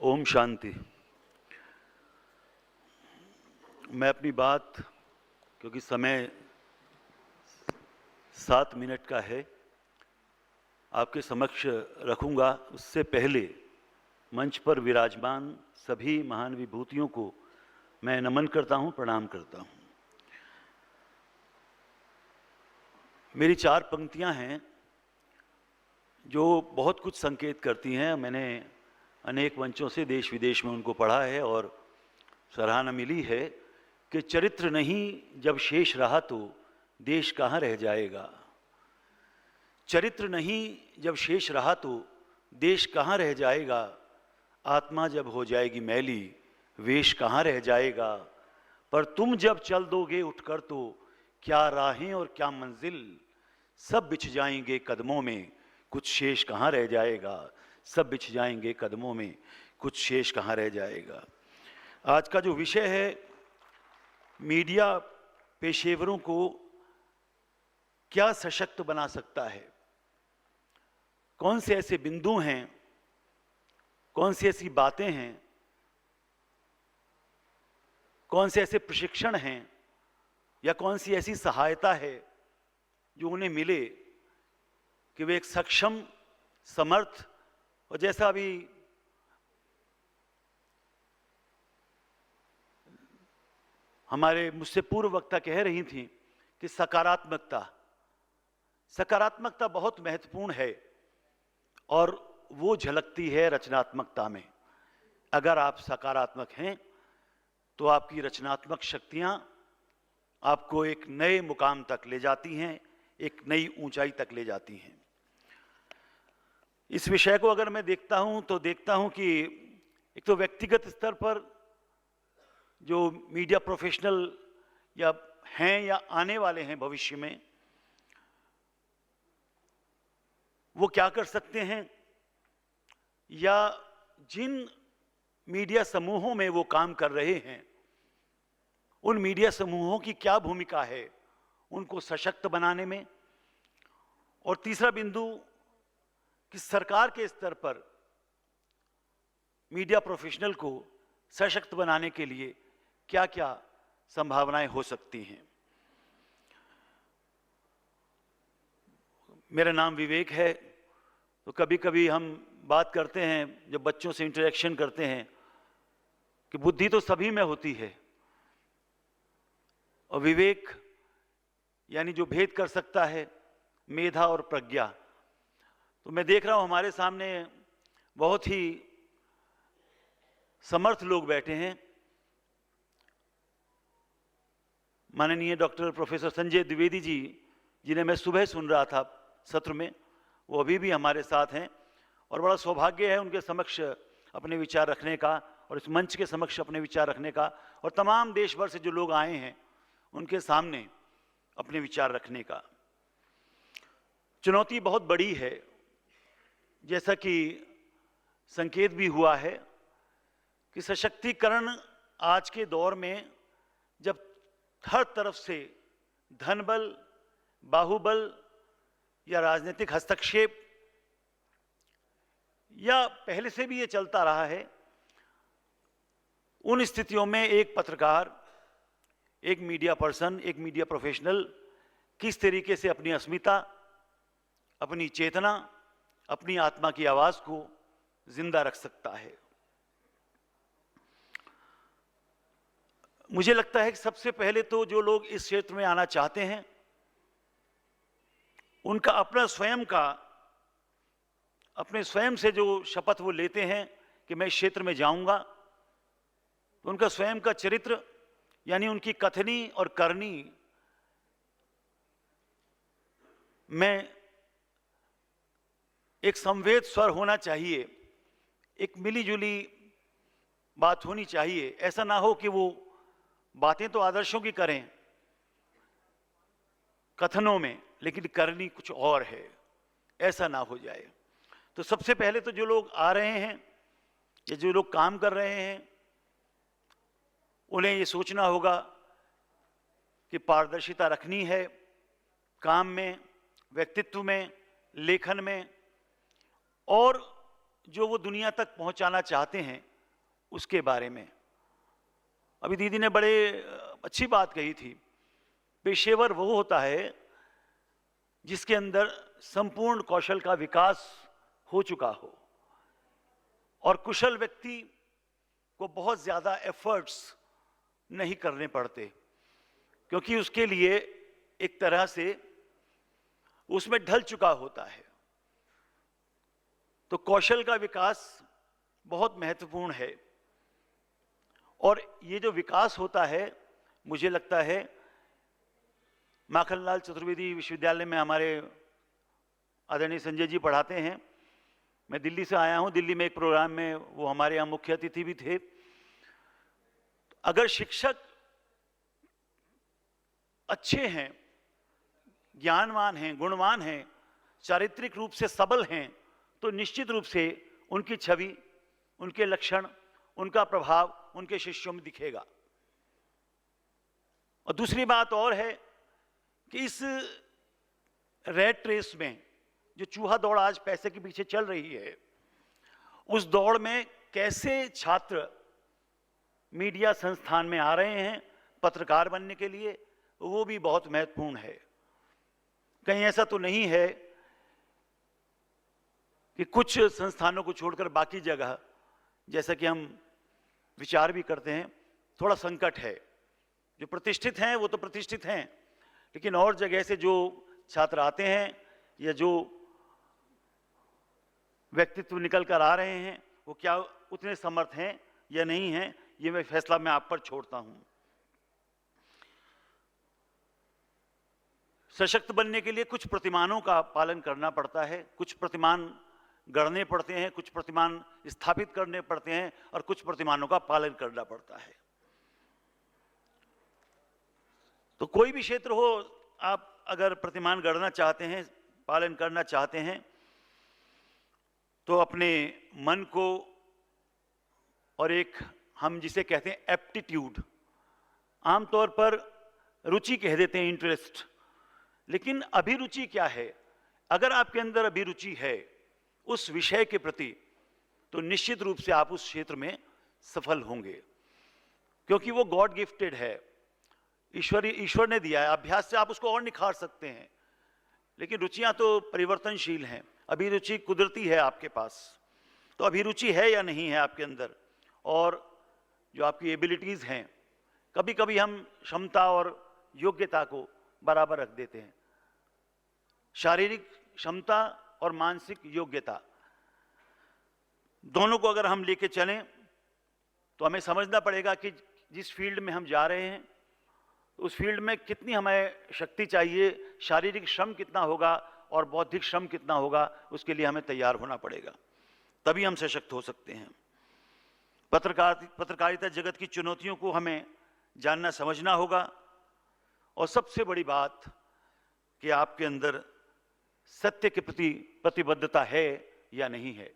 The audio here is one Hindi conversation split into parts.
ओम शांति। मैं अपनी बात, क्योंकि समय 7 मिनट का है, आपके समक्ष रखूंगा। उससे पहले मंच पर विराजमान सभी महान विभूतियों को मैं नमन करता हूं, प्रणाम करता हूं। मेरी 4 पंक्तियां हैं जो बहुत कुछ संकेत करती हैं। मैंने अनेक मंचों से देश विदेश में उनको पढ़ा है और सराहना मिली है कि चरित्र नहीं जब शेष रहा तो देश कहाँ रह जाएगा। चरित्र नहीं जब शेष रहा तो देश कहाँ रह जाएगा। आत्मा जब हो जाएगी मैली वेश कहाँ रह जाएगा। पर तुम जब चल दोगे उठकर तो क्या राहें और क्या मंजिल, सब बिछ जाएंगे कदमों में, कुछ शेष कहाँ रह जाएगा। सब बिछ जाएंगे कदमों में, कुछ शेष कहाँ रह जाएगा। आज का जो विषय है, मीडिया पेशेवरों को क्या सशक्त बना सकता है। कौन से ऐसे बिंदु हैं, कौन सी ऐसी बातें हैं, कौन से ऐसे प्रशिक्षण हैं या कौन सी ऐसी सहायता है जो उन्हें मिले कि वे एक सक्षम, समर्थ और जैसा अभी हमारे मुझसे पूर्व वक्ता कह रही थी कि सकारात्मकता बहुत महत्वपूर्ण है और वो झलकती है रचनात्मकता में। अगर आप सकारात्मक हैं तो आपकी रचनात्मक शक्तियां आपको एक नए मुकाम तक ले जाती हैं, एक नई ऊंचाई तक ले जाती हैं। इस विषय को अगर मैं देखता हूं तो देखता हूं कि एक तो व्यक्तिगत स्तर पर जो मीडिया प्रोफेशनल या हैं या आने वाले हैं भविष्य में, वो क्या कर सकते हैं या जिन मीडिया समूहों में वो काम कर रहे हैं उन मीडिया समूहों की क्या भूमिका है उनको सशक्त बनाने में। और तीसरा बिंदु कि सरकार के स्तर पर मीडिया प्रोफेशनल को सशक्त बनाने के लिए क्या क्या संभावनाएं हो सकती हैं। मेरा नाम विवेक है, तो कभी कभी हम बात करते हैं, जब बच्चों से इंटरेक्शन करते हैं, कि बुद्धि तो सभी में होती है और विवेक यानी जो भेद कर सकता है, मेधा और प्रज्ञा। तो मैं देख रहा हूं हमारे सामने बहुत ही समर्थ लोग बैठे हैं। माननीय डॉक्टर प्रोफेसर संजय द्विवेदी जी, जिन्हें मैं सुबह सुन रहा था सत्र में, वो अभी भी हमारे साथ हैं और बड़ा सौभाग्य है उनके समक्ष अपने विचार रखने का और इस मंच के समक्ष अपने विचार रखने का और तमाम देश भर से जो लोग आए हैं उनके सामने अपने विचार रखने का। चुनौती बहुत बड़ी है, जैसा कि संकेत भी हुआ है कि सशक्तिकरण आज के दौर में, जब हर तरफ से धनबल, बाहुबल या राजनीतिक हस्तक्षेप, या पहले से भी ये चलता रहा है, उन स्थितियों में एक पत्रकार, एक मीडिया पर्सन, एक मीडिया प्रोफेशनल किस तरीके से अपनी अस्मिता, अपनी चेतना, अपनी आत्मा की आवाज को जिंदा रख सकता है। मुझे लगता है कि सबसे पहले तो जो लोग इस क्षेत्र में आना चाहते हैं उनका अपने स्वयं से जो शपथ वो लेते हैं कि मैं इस क्षेत्र में जाऊंगा, तो उनका स्वयं का चरित्र यानी उनकी कथनी और करनी में एक संवेद स्वर होना चाहिए, एक मिलीजुली बात होनी चाहिए। ऐसा ना हो कि वो बातें तो आदर्शों की करें कथनों में, लेकिन करनी कुछ और है, ऐसा ना हो जाए। तो सबसे पहले तो जो लोग आ रहे हैं या जो लोग काम कर रहे हैं उन्हें ये सोचना होगा कि पारदर्शिता रखनी है काम में, व्यक्तित्व में, लेखन में, और जो वो दुनिया तक पहुंचाना चाहते हैं उसके बारे में। अभी दीदी ने बड़े अच्छी बात कही थी, पेशेवर वो होता है जिसके अंदर संपूर्ण कौशल का विकास हो चुका हो, और कुशल व्यक्ति को बहुत ज्यादा एफर्ट्स नहीं करने पड़ते, क्योंकि उसके लिए एक तरह से उसमें ढल चुका होता है। तो कौशल का विकास बहुत महत्वपूर्ण है, और ये जो विकास होता है, मुझे लगता है माखनलाल चतुर्वेदी विश्वविद्यालय में हमारे आदरणीय संजय जी पढ़ाते हैं। मैं दिल्ली से आया हूं, दिल्ली में एक प्रोग्राम में वो हमारे यहाँ मुख्य अतिथि भी थे। अगर शिक्षक अच्छे हैं, ज्ञानवान हैं, गुणवान हैं, चारित्रिक रूप से सबल हैं, तो निश्चित रूप से उनकी छवि, उनके लक्षण, उनका प्रभाव उनके शिष्यों में दिखेगा। और दूसरी बात और है कि इस रैट रेस में जो चूहा दौड़ आज पैसे के पीछे चल रही है, उस दौड़ में कैसे छात्र मीडिया संस्थान में आ रहे हैं पत्रकार बनने के लिए, वो भी बहुत महत्वपूर्ण है। कहीं ऐसा तो नहीं है कि कुछ संस्थानों को छोड़कर बाकी जगह, जैसा कि हम विचार भी करते हैं, थोड़ा संकट है। जो प्रतिष्ठित हैं वो तो प्रतिष्ठित हैं, लेकिन और जगह से जो छात्र आते हैं या जो व्यक्तित्व निकल कर आ रहे हैं, वो क्या उतने समर्थ हैं या नहीं हैं, ये मैं फैसला मैं आप पर छोड़ता हूं। सशक्त बनने के लिए कुछ प्रतिमानों का पालन करना पड़ता है, कुछ प्रतिमान गढ़ने पड़ते हैं, कुछ प्रतिमान स्थापित करने पड़ते हैं, और कुछ प्रतिमानों का पालन करना पड़ता है। तो कोई भी क्षेत्र हो, आप अगर प्रतिमान गढ़ना चाहते हैं, पालन करना चाहते हैं, तो अपने मन को, और एक हम जिसे कहते हैं एप्टीट्यूड, आमतौर पर रुचि कह देते हैं, इंटरेस्ट, लेकिन अभिरुचि क्या है? अगर आपके अंदर अभिरुचि है उस विषय के प्रति, तो निश्चित रूप से आप उस क्षेत्र में सफल होंगे, क्योंकि वो गॉड गिफ्टेड है, ईश्वर ने दिया है। अभ्यास से आप उसको और निखार सकते हैं, लेकिन रुचियां तो परिवर्तनशील हैं। अभिरुचि कुदरती है आपके पास, तो अभिरुचि है या नहीं है आपके अंदर, और जो आपकी एबिलिटीज हैं, कभी कभी हम क्षमता और योग्यता को बराबर रख देते हैं। शारीरिक क्षमता और मानसिक योग्यता दोनों को अगर हम लेके चलें, तो हमें समझना पड़ेगा कि जिस फील्ड में हम जा रहे हैं, उस फील्ड में कितनी हमें शक्ति चाहिए, शारीरिक श्रम कितना होगा और बौद्धिक श्रम कितना होगा, उसके लिए हमें तैयार होना पड़ेगा, तभी हम सशक्त हो सकते हैं। पत्रकारिता जगत की चुनौतियों को हमें जानना समझना होगा, और सबसे बड़ी बात कि आपके अंदर सत्य के प्रति प्रतिबद्धता है या नहीं है।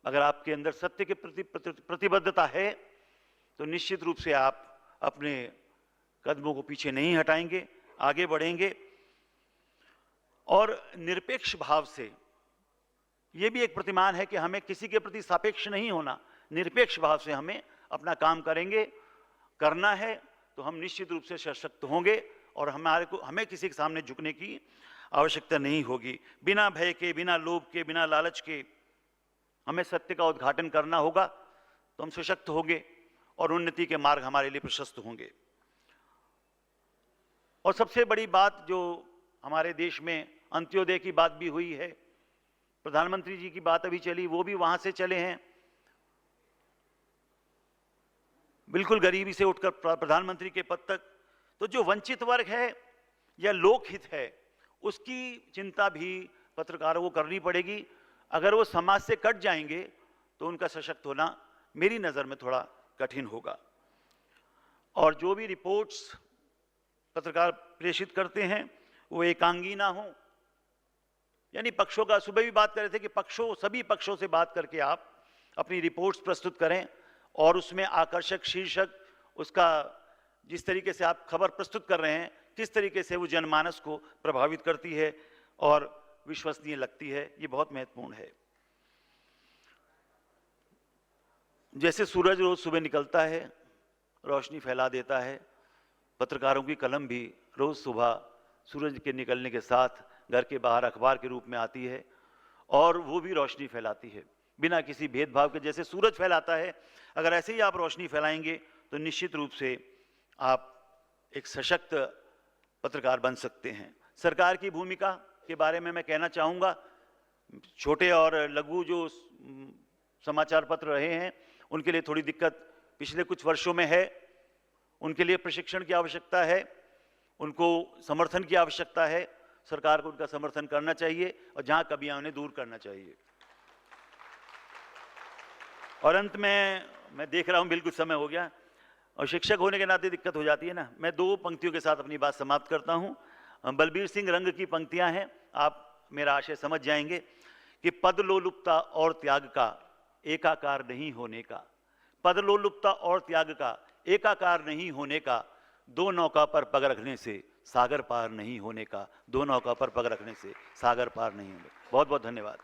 अगर आपके अंदर सत्य के प्रति प्रतिबद्धता है, तो निश्चित रूप से आप अपने कदमों को पीछे नहीं हटाएंगे, आगे बढ़ेंगे। और निरपेक्ष भाव से, यह भी एक प्रतिमान है कि हमें किसी के प्रति सापेक्ष नहीं होना, निरपेक्ष भाव से हमें अपना काम करेंगे, करना है तो हम निश्चित रूप से सशक्त होंगे, और हमें किसी के सामने झुकने की आवश्यकता नहीं होगी। बिना भय के, बिना लोभ के, बिना लालच के हमें सत्य का उद्घाटन करना होगा, तो हम सशक्त होंगे और उन्नति के मार्ग हमारे लिए प्रशस्त होंगे। और सबसे बड़ी बात जो हमारे देश में अंत्योदय की बात भी हुई है, प्रधानमंत्री जी की बात अभी चली, वो भी वहां से चले हैं, बिल्कुल गरीबी से उठकर प्रधानमंत्री के पद तक। तो जो वंचित वर्ग है या लोकहित है, उसकी चिंता भी पत्रकारों को करनी पड़ेगी। अगर वो समाज से कट जाएंगे तो उनका सशक्त होना मेरी नज़र में थोड़ा कठिन होगा। और जो भी रिपोर्ट्स पत्रकार प्रेषित करते हैं वो एकांगी ना हो, यानी पक्षों का, सुबह भी बात कर रहे थे कि सभी पक्षों से बात करके आप अपनी रिपोर्ट्स प्रस्तुत करें, और उसमें आकर्षक शीर्षक, उसका जिस तरीके से आप खबर प्रस्तुत कर रहे हैं, किस तरीके से वो जनमानस को प्रभावित करती है और विश्वसनीय लगती है, ये बहुत महत्वपूर्ण है। जैसे सूरज रोज सुबह निकलता है, रोशनी फैला देता है, पत्रकारों की कलम भी रोज सुबह सूरज के निकलने के साथ घर के बाहर अखबार के रूप में आती है और वो भी रोशनी फैलाती है बिना किसी भेदभाव के। जैसे सूरज फैलाता है, अगर ऐसे ही आप रोशनी फैलाएंगे तो निश्चित रूप से आप एक सशक्त पत्रकार बन सकते हैं। सरकार की भूमिका के बारे में मैं कहना चाहूँगा, छोटे और लघु जो समाचार पत्र रहे हैं उनके लिए थोड़ी दिक्कत पिछले कुछ वर्षों में है। उनके लिए प्रशिक्षण की आवश्यकता है, उनको समर्थन की आवश्यकता है। सरकार को उनका समर्थन करना चाहिए और जहां कमियां उन्हें दूर करना चाहिए। और अंत में मैं देख रहा हूं बिल्कुल समय हो गया और शिक्षक होने के नाते दिक्कत हो जाती है ना, मैं 2 पंक्तियों के साथ अपनी बात समाप्त करता हूं। बलबीर सिंह रंग की पंक्तियां हैं, आप मेरा आशय समझ जाएंगे कि पदलोलुपता और त्याग का एकाकार नहीं होने का, पदलोलुपता और त्याग का एकाकार नहीं होने का, 2 नौका पर पग रखने से सागर पार नहीं होने का, 2 नौका पर पग रखने से सागर पार नहीं होने। बहुत बहुत धन्यवाद।